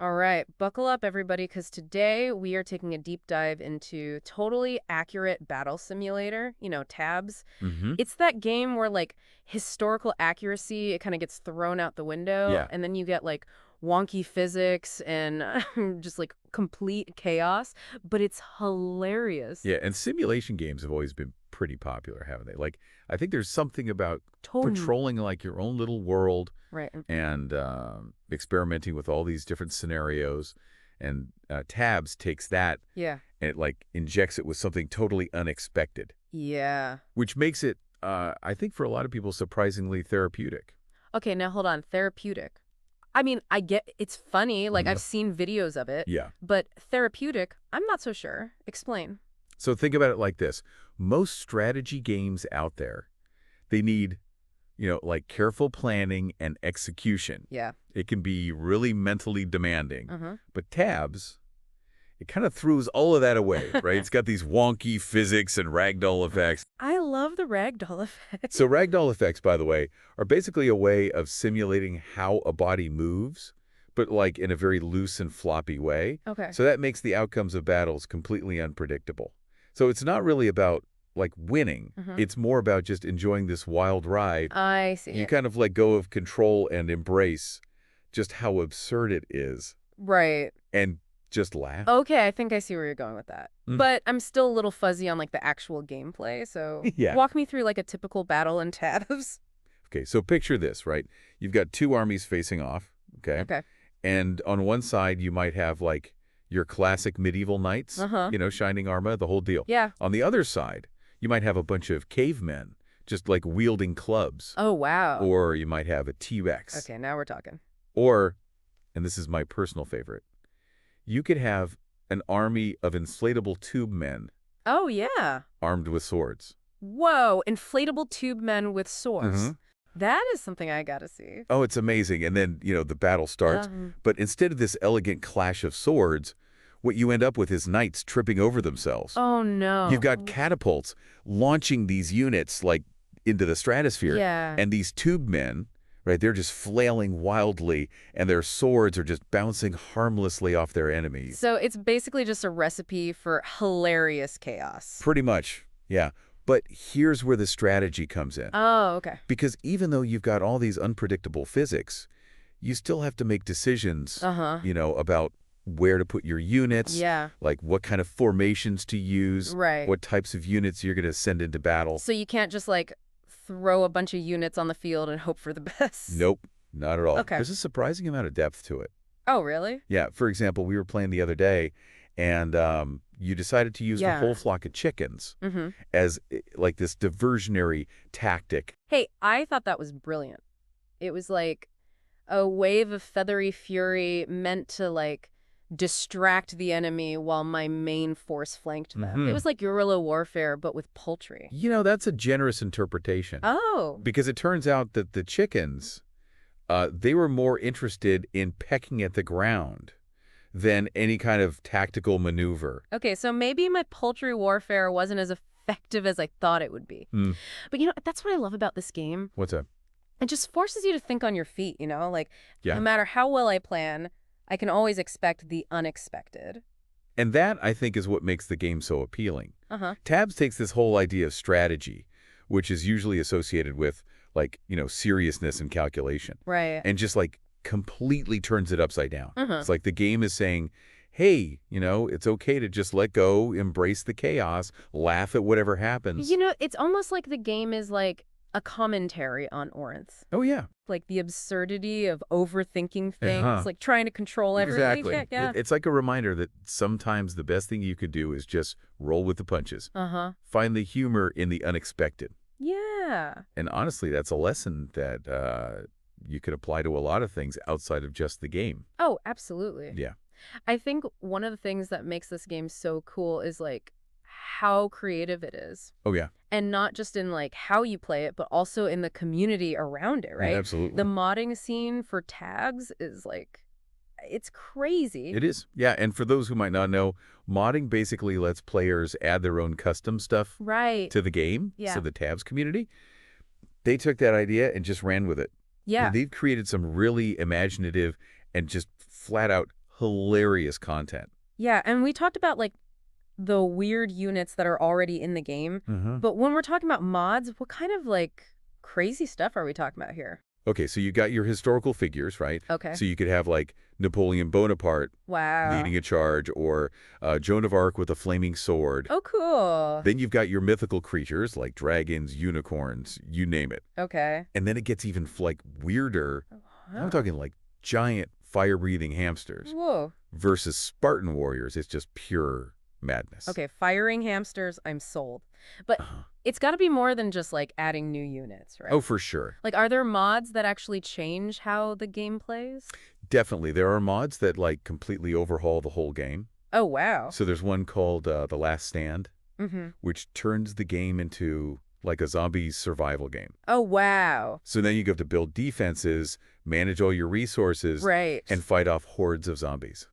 All right, buckle up, everybody, because today we are taking a deep dive into Totally Accurate Battle Simulator, tabs. Mm-hmm. It's that game where, like, historical accuracy, it kind of gets thrown out the window, Yeah. and then you get, like, wonky physics and just, like, complete chaos, but it's hilarious. Yeah, and simulation games have always been pretty popular, haven't they? Like, I think there's something about Totally. patrolling like your own little world Right. and experimenting with all these different scenarios. And Tabs takes that Yeah. and it like injects it with something totally unexpected, Yeah. which makes it, I think, for a lot of people, surprisingly therapeutic. Okay, now hold on. Therapeutic. I mean, I get it's funny, like I've Mhm. seen videos of it, Yeah. but therapeutic, I'm not so sure. Explain. So think about it like this. Most strategy games out there, they need, like careful planning and execution. Yeah. It can be really mentally demanding. Uh-huh. But Tabs, it kind of throws all of that away, right? It's got these wonky physics and ragdoll effects. I love the ragdoll effect. So ragdoll effects, by the way, are basically a way of simulating how a body moves, but like in a very loose and floppy way. Okay. So that makes the outcomes of battles completely unpredictable. So it's not really about like winning. It's more about just enjoying this wild ride. I see. You kind of let go of control and embrace just how absurd it is Right. and just laugh. Okay, I think I see where you're going with that. Mm. But I'm still a little fuzzy on like the actual gameplay, so Yeah. walk me through like a typical battle in tabs. Okay, so picture this, right? You've got two armies facing off, okay? Okay. And on one side, you might have like your classic medieval knights, Uh-huh. shining armor, the whole deal. Yeah. On the other side, you might have a bunch of cavemen just like wielding clubs. Oh, wow. Or you might have a T-Rex. Okay, now we're talking. Or, and this is my personal favorite, you could have an army of inflatable tube men Oh, yeah. armed with swords. Whoa, inflatable tube men with swords. Mhm. That is something I gotta see. Oh, it's amazing. And then, the battle starts. Um, But instead of this elegant clash of swords, what you end up with is knights tripping over themselves. Oh, no. You've got catapults launching these units like into the stratosphere. Yeah. And these tube men, right, they're just flailing wildly and their swords are just bouncing harmlessly off their enemies. So it's basically just a recipe for hilarious chaos. Pretty much, yeah. But here's where the strategy comes in. Oh, okay. Because even though you've got all these unpredictable physics, you still have to make decisions, Uh-huh. about where to put your units, Yeah. like what kind of formations to use, Right. what types of units you're going to send into battle. So you can't just like throw a bunch of units on the field and hope for the best. Nope, not at all. Okay. There's a surprising amount of depth to it. Oh, really? Yeah, for example, we were playing the other day, and you decided to use the Yeah. whole flock of chickens Mm-hmm. as like this diversionary tactic. Hey, I thought that was brilliant. It was like a wave of feathery fury meant to like distract the enemy while my main force flanked them. Mhm. It was like guerrilla warfare, but with poultry. That's a generous interpretation. Oh. Because it turns out that the chickens, they were more interested in pecking at the ground than any kind of tactical maneuver. Okay, so maybe my poultry warfare wasn't as effective as I thought it would be. Hmm. But that's what I love about this game. What's that? It just forces you to think on your feet, Like, Yeah. no matter how well I plan, I can always expect the unexpected. And that, I think, is what makes the game so appealing. Uh-huh. Tabs takes this whole idea of strategy, which is usually associated with, like, seriousness and calculation, Right. and just, like, completely turns it upside down. Uh-huh. It's like the game is saying, hey, it's okay to just let go, embrace the chaos, laugh at whatever happens. It's almost like the game is like a commentary on Orinth. Oh, yeah. Like the absurdity of overthinking things, Uh-huh. like trying to control everything. Exactly. Yeah. It's like a reminder that sometimes the best thing you could do is just roll with the punches. Uh-huh. Find the humor in the unexpected. Yeah. And honestly, that's a lesson that you could apply to a lot of things outside of just the game. Oh, absolutely. Yeah. I think one of the things that makes this game so cool is like how creative it is. Oh, yeah. And not just in like how you play it, but also in the community around it, right? Yeah, absolutely. The modding scene for tags is like, it's crazy. It is. Yeah, and for those who might not know, modding basically lets players add their own custom stuff Right. to the game. Yeah. So the Tabs community, they took that idea and just ran with it. Yeah. And they've created some really imaginative and just flat out hilarious content. Yeah, and we talked about like the weird units that are already in the game. But when we're talking about mods, what kind of like crazy stuff are we talking about here? Okay, so you got your historical figures, right? Okay. So you could have like Napoleon Bonaparte Wow. leading a charge, or Joan of Arc with a flaming sword. Oh, cool. Then you've got your mythical creatures like dragons, unicorns, you name it. Okay. And then it gets even like weirder. Huh. I'm talking like giant fire-breathing hamsters Whoa. versus Spartan warriors. It's just pure madness. Okay, firing hamsters, I'm sold. But Uh-huh. it's got to be more than just like adding new units, right? Oh, for sure. Like, are there mods that actually change how the game plays? Definitely. There are mods that like completely overhaul the whole game. Oh, wow. So there's one called The Last Stand, Mm-hmm. which turns the game into like a zombie survival game. Oh, wow. So then you have to build defenses, manage all your resources, Right. and fight off hordes of zombies.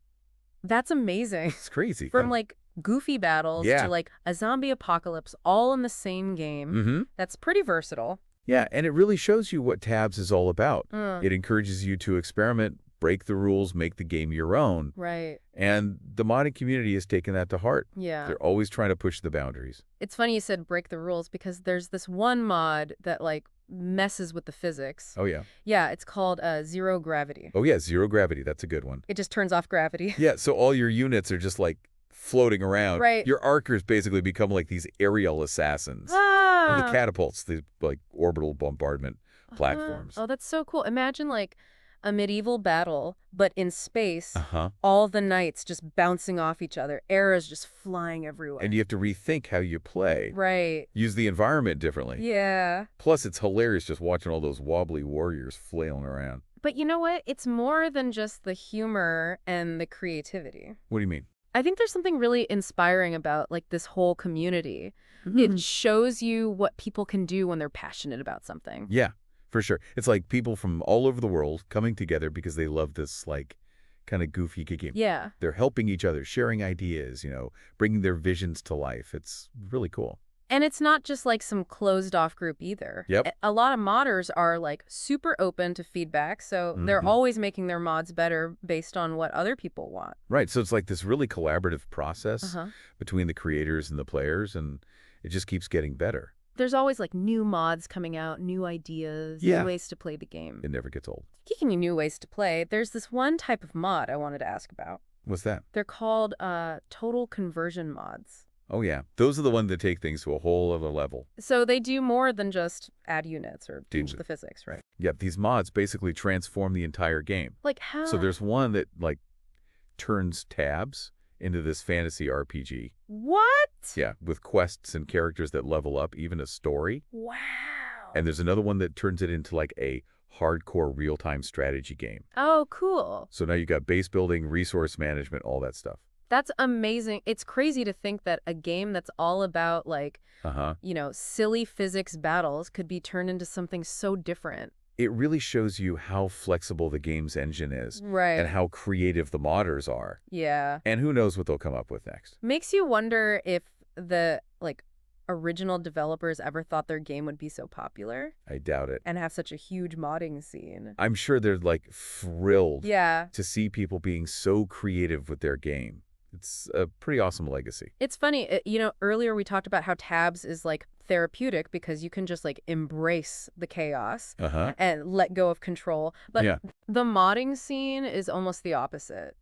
That's amazing. It's crazy. From like goofy battles Yeah. to like a zombie apocalypse all in the same game. Mm-hmm. That's pretty versatile. Yeah, and it really shows you what Tabs is all about. Mm. It encourages you to experiment, break the rules, make the game your own. Right. And the modding community has taken that to heart. Yeah. They're always trying to push the boundaries. It's funny you said break the rules because there's this one mod that like messes with the physics. Oh, yeah. Yeah, it's called Zero Gravity. Oh, yeah, Zero Gravity. That's a good one. It just turns off gravity. Yeah, so all your units are just like floating around. Right. Your archers basically become like these aerial assassins. And the Ah! catapults, these like orbital bombardment platforms. Oh, that's so cool. Imagine like a medieval battle, but in space, Uh-huh. all the knights just bouncing off each other, arrows just flying everywhere. And you have to rethink how you play. Right. Use the environment differently. Yeah. Plus, it's hilarious just watching all those wobbly warriors flailing around. But you know what? It's more than just the humor and the creativity. What do you mean? I think there's something really inspiring about like this whole community. It shows you what people can do when they're passionate about something. Yeah, for sure. It's like people from all over the world coming together because they love this like kind of goofy game. Yeah. They're helping each other, sharing ideas, bringing their visions to life. It's really cool. And it's not just like some closed off group either. Yep. A lot of modders are like super open to feedback, so they're always making their mods better based on what other people want. Right. So it's like this really collaborative process Uh-huh. between the creators and the players, and it just keeps getting better. There's always like new mods coming out, new ideas, Yeah. new ways to play the game. It never gets old. Speaking of new ways to play, there's this one type of mod I wanted to ask about. What's that? They're called total conversion mods. Oh, yeah. Those are the ones that take things to a whole other level. So they do more than just add units or change Dude. the physics, right? Yeah, these mods basically transform the entire game. Like how? So there's one that like turns Tabs into this fantasy RPG. What? Yeah, with quests and characters that level up, even a story. Wow. And there's another one that turns it into like a hardcore real-time strategy game. Oh, cool. So now you got base building, resource management, all that stuff. That's amazing. It's crazy to think that a game that's all about like, Uh-huh. silly physics battles could be turned into something so different. It really shows you how flexible the game's engine is Right. and how creative the modders are. Yeah. And who knows what they'll come up with next. Makes you wonder if the like original developers ever thought their game would be so popular I doubt it. and have such a huge modding scene. I'm sure they're like thrilled Yeah. to see people being so creative with their game. It's a pretty awesome legacy. It's funny, earlier we talked about how Tabs is like therapeutic because you can just like embrace the chaos Uh-huh. and let go of control. But Yeah. the modding scene is almost the opposite.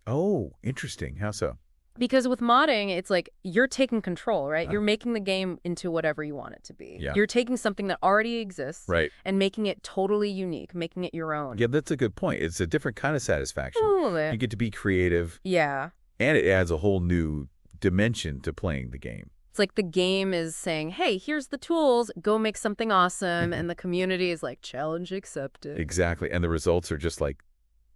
Oh, interesting. How so? Because with modding, it's like you're taking control, right? You're making the game into whatever you want it to be. Yeah. You're taking something that already exists Right. and making it totally unique, making it your own. Yeah, that's a good point. It's a different kind of satisfaction. A little bit. You get to be creative, Yeah. and it adds a whole new dimension to playing the game. It's like the game is saying, hey, here's the tools, go make something awesome. And the community is like, challenge accepted. Exactly. And the results are just like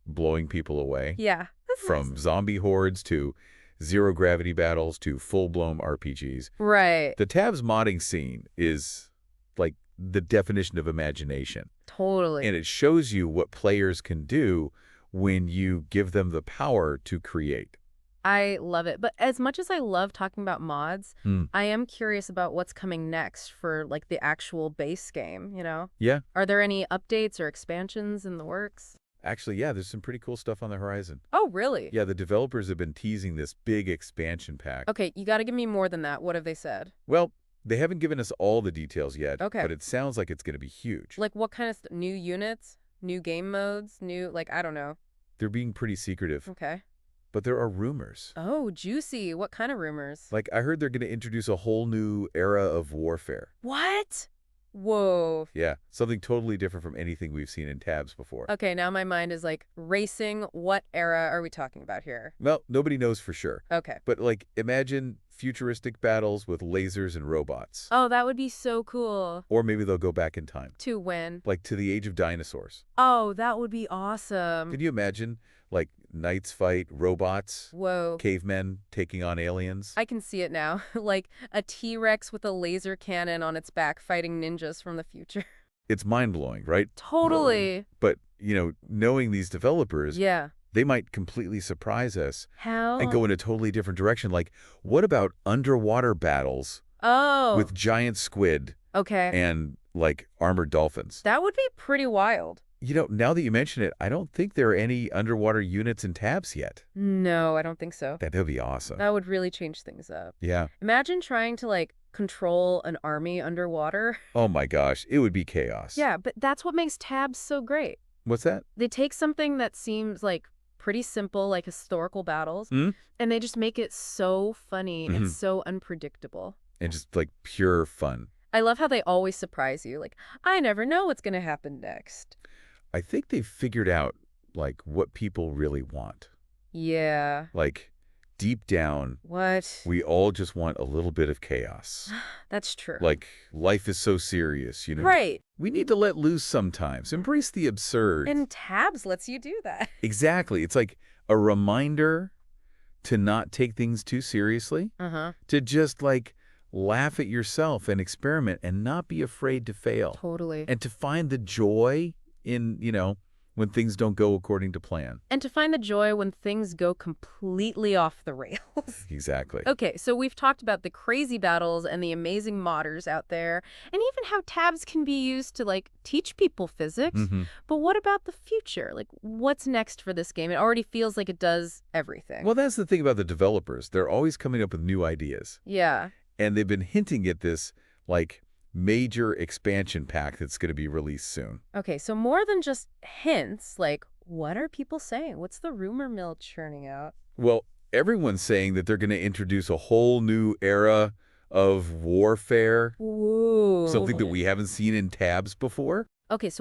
blowing people away. Yeah. That's From nice. zombie hordes to zero gravity battles to full-blown RPGs. Right. The Tabs modding scene is like the definition of imagination. Totally. And it shows you what players can do when you give them the power to create. I love it. But as much as I love talking about mods, Hmm. I am curious about what's coming next for like the actual base game, Yeah. Are there any updates or expansions in the works? Actually, yeah, there's some pretty cool stuff on the horizon. Oh, really? Yeah, the developers have been teasing this big expansion pack. Okay, you got to give me more than that. What have they said? Well, they haven't given us all the details yet, Okay. but it sounds like it's going to be huge. Like what kind of new units? New game modes? New, like, I don't know. They're being pretty secretive, Okay. but there are rumors. Oh, juicy. What kind of rumors? Like, I heard they're going to introduce a whole new era of warfare. What? Whoa. Yeah, something totally different from anything we've seen in tabs before. Okay, now my mind is like racing. What era are we talking about here? Well, nobody knows for sure. Okay. But, like, imagine futuristic battles with lasers and robots. Oh, that would be so cool. Or maybe they'll go back in time, To win. like to the age of dinosaurs. Oh, that would be awesome. Can you imagine, like, knights fight robots, Whoa. cavemen taking on aliens? I can see it now. Like a T-Rex with a laser cannon on its back fighting ninjas from the future. It's mind-blowing, right? Totally. But, knowing these developers, Yeah. they might completely surprise us How? and go in a totally different direction. Like, what about underwater battles Oh. with giant squid Okay. and, like, armored dolphins? That would be pretty wild. Now that you mention it, I don't think there are any underwater units and tabs yet. No, I don't think so. That would be awesome. That would really change things up. Yeah. Imagine trying to, like, control an army underwater. Oh my gosh, it would be chaos. Yeah, but that's what makes tabs so great. What's that? They take something that seems, like, pretty simple, like historical battles, Hmm? and they just make it so funny and Mhm. so unpredictable. And just, like, pure fun. I love how they always surprise you. Like, I never know what's going to happen next. I think they've figured out, like, what people really want. Yeah. Like, deep down, What? we all just want a little bit of chaos. That's true. Like, life is so serious, Right. We need to let loose sometimes. Embrace the absurd. And tabs lets you do that. Exactly. It's like a reminder to not take things too seriously, Uh-huh. to just, like, laugh at yourself and experiment and not be afraid to fail. Totally. And to find the joy in, when things don't go according to plan. And to find the joy when things go completely off the rails. Exactly. Okay, so we've talked about the crazy battles and the amazing modders out there, and even how tabs can be used to, like, teach people physics. Mhm. But what about the future? Like, what's next for this game? It already feels like it does everything. Well, that's the thing about the developers. They're always coming up with new ideas. Yeah. And they've been hinting at this, like, major expansion pack that's going to be released soon. Okay, so more than just hints, like, what are people saying? What's the rumor mill churning out? Well, everyone's saying that they're going to introduce a whole new era of warfare, Ooh. something that we haven't seen in tabs before. Okay, so